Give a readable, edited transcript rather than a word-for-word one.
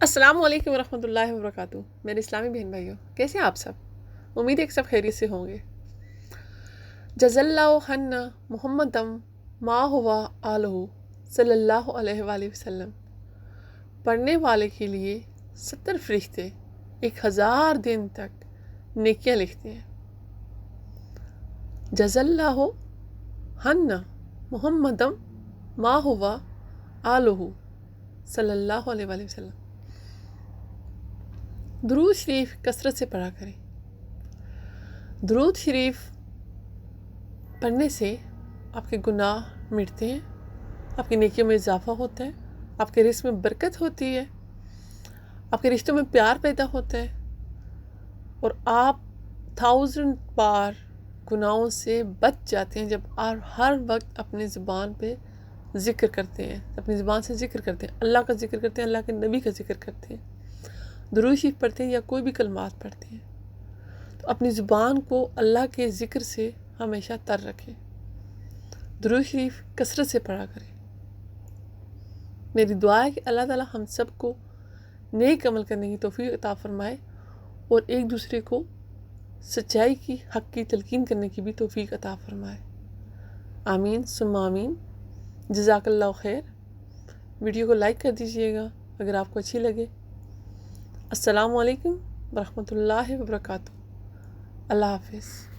السلام علیکم ورحمۃ اللہ وبرکاتہ۔ میرے اسلامی بہن بھائیوں، کیسے ہیں آپ سب؟ امید ہے کہ سب خیریت سے ہوں گے۔ جزا اللہ عنا محمدم ما ہوا آلہ صلی اللہ علیہ وآلہ وسلم۔ پڑھنے والے کے لیے 70 فرشتے 1000 دن تک نیکیاں لکھتے ہیں۔ جزا اللہ عنا محمدم ما ہوا آلہ صلی اللہ علیہ وآلہ وسلم۔ درود شریف کثرت سے پڑھا کریں۔ درود شریف پڑھنے سے آپ کے گناہ مٹتے ہیں، آپ کی نیکیوں میں اضافہ ہوتا ہے، آپ کے رزق میں برکت ہوتی ہے، آپ کے رشتوں میں پیار پیدا ہوتا ہے، اور آپ 1000 بار گناہوں سے بچ جاتے ہیں جب آپ ہر وقت اپنی زبان پہ ذکر کرتے ہیں، اپنی زبان سے ذکر کرتے ہیں، اللہ کا ذکر کرتے ہیں، اللہ کے نبی کا ذکر کرتے ہیں، درود شریف پڑھتے ہیں یا کوئی بھی کلمات پڑھتے ہیں، تو اپنی زبان کو اللہ کے ذکر سے ہمیشہ تر رکھیں۔ درود شریف کثرت سے پڑھا کریں۔ میری دعا ہے کہ اللہ تعالی ہم سب کو نیک عمل کرنے کی توفیق عطا فرمائے اور ایک دوسرے کو سچائی کی، حق کی تلقین کرنے کی بھی توفیق عطا فرمائے۔ آمین ثم آمین۔ جزاک اللہ خیر۔ ویڈیو کو لائک کر دیجئے گا اگر آپ کو اچھی لگے۔ السلام علیکم ورحمۃ اللہ وبرکاتہ۔ اللہ حافظ۔